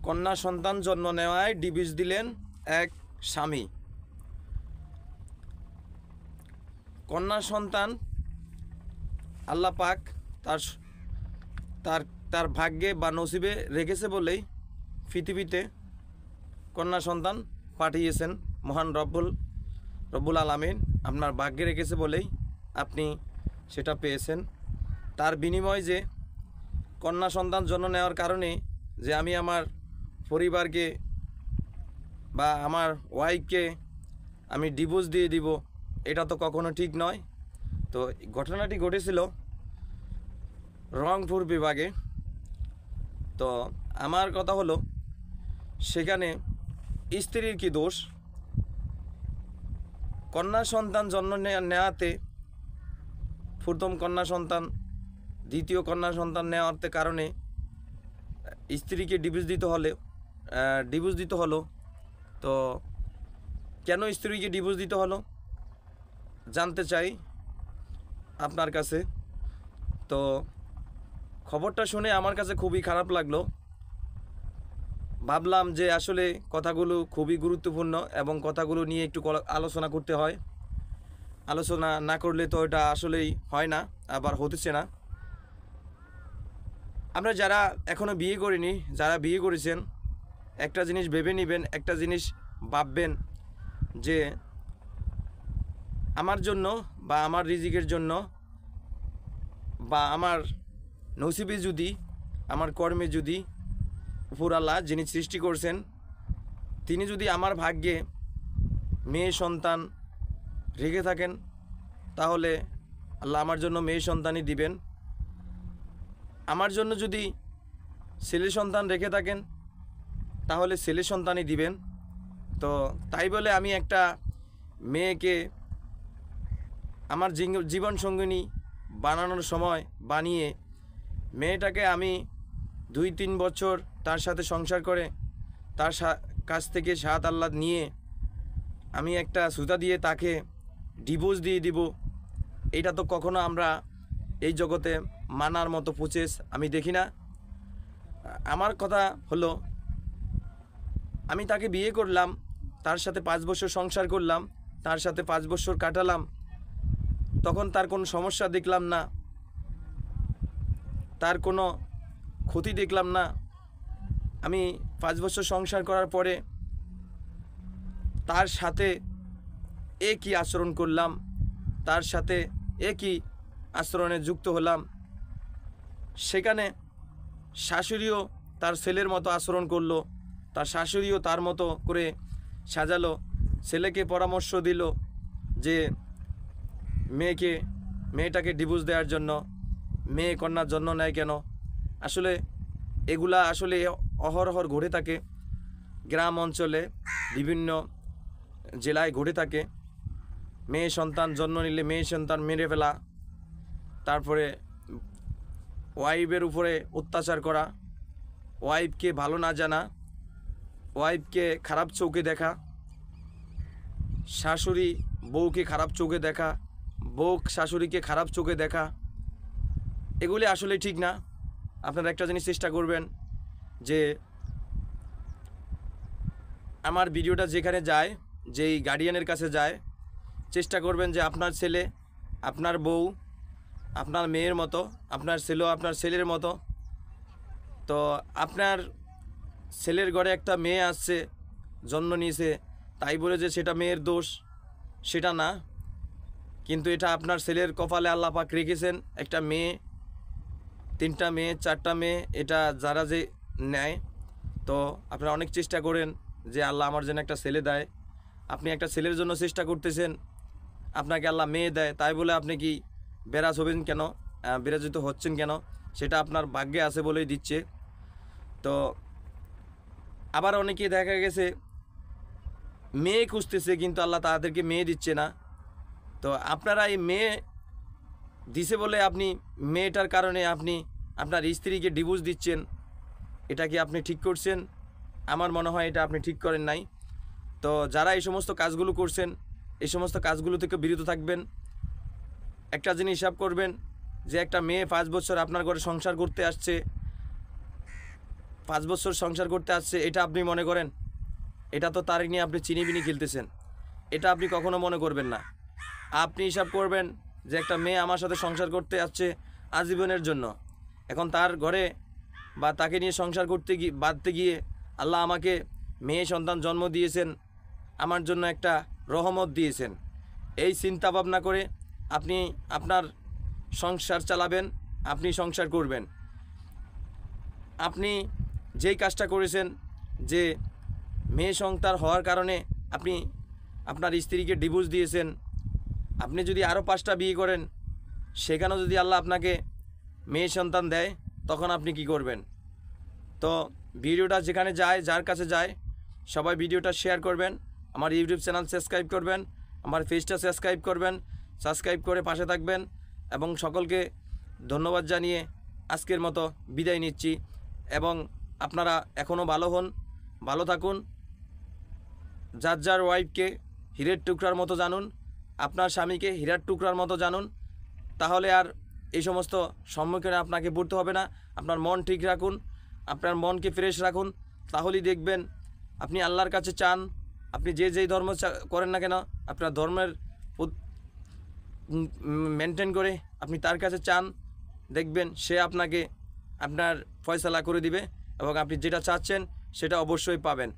কন্যা সন্তান জন্ম নেওয়ায় ডিভোর্স দিলেন এক স্বামী। কন্যা সন্তান আল্লাহ পাক তার তার তার ভাগ্যে বা নসিবে রেখেছে বলেই পৃথিবীতে কন্যা সন্তান পাঠিয়েছেন। মহান রব্বুল আলামিন আপনার ভাগ্যে রেখেছে বলেই আপনি সেটা পেয়েছেন। তার বিনিময় যে কন্যা সন্তান জন্ম নেওয়ার কারণে যে আমি আমার পরিবারকে বা আমার ওয়াইফকে আমি ডিভোর্স দিয়ে দিব, এটা তো কখনো ঠিক নয়। তো ঘটনাটি ঘটেছিল রংপুর বিভাগে। তো আমার কথা হলো, সেখানে স্ত্রীর কি দোষ? কন্যা সন্তান জন্ম নেওয়াতে, প্রথম কন্যা সন্তান দ্বিতীয় কন্যা সন্তান নেওয়াতে কারণে স্ত্রীকে ডিভোর্স দিতে হলো। তো কেন স্ত্রীকে ডিভোর্স দিতে হলো জানতে চাই আপনার কাছে। তো খবরটা শুনে আমার কাছে খুবই খারাপ লাগলো। ভাবলাম যে আসলে কথাগুলো খুবই গুরুত্বপূর্ণ এবং কথাগুলো নিয়ে একটু আলোচনা করতে হয়। আলোচনা না করলে তো এটা আসলেই হয় না, আবার হতেছে না। আমরা যারা এখনও বিয়ে করিনি, যারা বিয়ে করেছেন, একটা জিনিস ভেবে নেবেন, একটা জিনিস ভাববেন যে আমার জন্য বা আমার রিজিকের জন্য বা আমার নসিবে যদি, আমার কর্মে যদি উপর আল্লাহ যিনি সৃষ্টি করছেন তিনি যদি আমার ভাগ্যে মেয়ে সন্তান রেখে থাকেন, তাহলে আল্লাহ আমার জন্য মেয়ে সন্তানই দিবেন। আমার জন্য যদি ছেলে সন্তান রেখে থাকেন, তাহলে ছেলে সন্তানই দিবেন। তো তাই বলে আমি একটা মেয়েকে আমার জীবন সঙ্গিনী বানানোর সময় বানিয়ে মেয়েটাকে আমি 2-3 বছর তার সাথে সংসার করে তার কাছ থেকে সাত আল্লাহ নিয়ে আমি একটা সুতা দিয়ে তাকে ডিভোর্স দিয়ে দিব, এটা তো কখনো আমরা এই জগতে মানার মতো প্রসেস আমি দেখি না। আমার কথা হলো, আমি তাকে বিয়ে করলাম, তার সাথে 5 বছর সংসার করলাম, তার সাথে 5 বছর কাটালাম, তখন তার কোনো সমস্যা দেখলাম না, তার কোনো ক্ষতি দেখলাম না। আমি 5 বছর সংসার করার পরে তার সাথে একই আচরণ করলাম, তার সাথে একই আচরণে যুক্ত হলাম। সেখানে শাশুড়িও তার ছেলের মতো আচরণ করলো, তার শাশুড়িও তার মতো করে সাজালো, ছেলেকে পরামর্শ দিল যে মেয়েটাকে ডিভোর্স দেওয়ার জন্য। মেয়ে কন্যার জন্ম নেয় কেন? আসলে এগুলা আসলে অহরহর ঘটে থাকে, গ্রাম অঞ্চলে বিভিন্ন জেলায় ঘটে থাকে। মেয়ে সন্তান জন্ম নিলে মেয়ে সন্তান মেরে ফেলা, তারপরে ওয়াইফের উপরে অত্যাচার করা, ওয়াইফকে ভালো না জানা, ওয়াইফকে খারাপ চোখে দেখা, শাশুড়ি বউকে খারাপ চোখে দেখা, বউ শাশুড়িকে খারাপ চোখে দেখা, এগুলি আসলে ঠিক না। আপনারা একটা জিনিস চেষ্টা করবেন যে আমার ভিডিওটা যেখানে যায়, যেই গার্ডিয়ানের কাছে যায়, চেষ্টা করবেন যে আপনার ছেলে আপনার বউ আপনার মেয়ের মতো, আপনার ছেলেও আপনার ছেলের মতো। তো আপনার ছেলের ঘরে একটা মেয়ে আসছে, জন্ম নিয়েছে, তাই বলে যে সেটা মেয়ের দোষ সেটা না, কিন্তু এটা আপনার ছেলের কপালে আল্লাহ পাক রেখেছেন। একটা মেয়ে, 3টা মেয়ে, 4টা মেয়ে, এটা যারা যে নেয়। তো আপনারা অনেক চেষ্টা করেন যে আল্লাহ আমার জন্য একটা ছেলে দেয়। আপনি একটা ছেলের জন্য চেষ্টা করতেছেন, আপনাকে আল্লাহ মেয়ে দেয়, তাই বলে আপনি কি বেরাজ হবেন কেন, বিরাজিত হচ্ছেন কেন? সেটা আপনার ভাগ্যে আছে বলেই দিচ্ছে। তো আবার অনেকেই দেখা গেছে মেয়ে খুঁজতেছে, কিন্তু আল্লাহ তাদেরকে মেয়ে দিচ্ছে না। তো আপনারা এই মেয়ে দিছে বলে আপনি মেয়েটার কারণে আপনি আপনার স্ত্রীকে ডিভোর্স দিচ্ছেন, এটা কি আপনি ঠিক করছেন? আমার মনে হয় এটা আপনি ঠিক করেন নাই। তো যারা এই সমস্ত কাজগুলো করছেন, এই সমস্ত কাজগুলো থেকে বিরত থাকবেন। একটা জিনিস হিসাব করবেন যে একটা মেয়ে 5 বছর আপনার ঘরে সংসার করতে আসছে, 5 বছর সংসার করতে আসছে, এটা আপনি মনে করেন? এটা তো তার নিয়ে আপনি চিনিবিনি খেলতেছেন। এটা আপনি কখনো মনে করবেন না। আপনি হিসাব করবেন যে একটা মেয়ে আমার সাথে সংসার করতে আসছে আজীবনের জন্য। এখন তার ঘরে বা তাকে নিয়ে সংসার করতে বাঁধতে গিয়ে আল্লাহ আমাকে মেয়ে সন্তান জন্ম দিয়েছেন, আমার জন্য একটা রহমত দিয়েছেন। এই চিন্তা ভাবনা করে আপনি আপনার সংসার চালাবেন, আপনি সংসার করবেন। আপনি যেই কাজটা করেছেন যে মেয়ে সন্তান হওয়ার কারণে আপনি আপনার স্ত্রীকে ডিভোর্স দিয়েছেন, আপনি যদি আরও 5টা বিয়ে করেন, সেখানেও যদি আল্লাহ আপনাকে মেয়ে সন্তান দেয়, তখন আপনি কি করবেন? তো ভিডিওটা যেখানে যায়, যার কাছে যায়, সবাই ভিডিওটা শেয়ার করবেন, আমার ইউটিউব চ্যানেল সাবস্ক্রাইব করবেন, আমার পেজটা সাবস্ক্রাইব করবেন, সাবস্ক্রাইব করে পাশে থাকবেন। এবং সকলকে ধন্যবাদ জানিয়ে আজকের মতো বিদায় নিচ্ছি। এবং আপনারা এখনও ভালো হন, ভালো থাকুন, যার যার ওয়াইফকে হীরের টুকরার মতো জানুন, আপনার স্বামীকে হীরার টুকরার মতো জানুন। তাহলে আর এই সমস্ত সম্মুখীনে আপনাকে পড়তে হবে না। আপনার মন ঠিক রাখুন, আপনার মনকে ফ্রেশ রাখুন, তাহলেই দেখবেন আপনি আল্লাহর কাছে চান। আপনি যেই ধর্ম করেন না কেন, আপনার ধর্মের মেনটেন করে আপনি তার কাছে চান, দেখবেন সে আপনাকে আপনার ফয়সালা করে দিবে এবং আপনি যেটা চাচ্ছেন সেটা অবশ্যই পাবেন।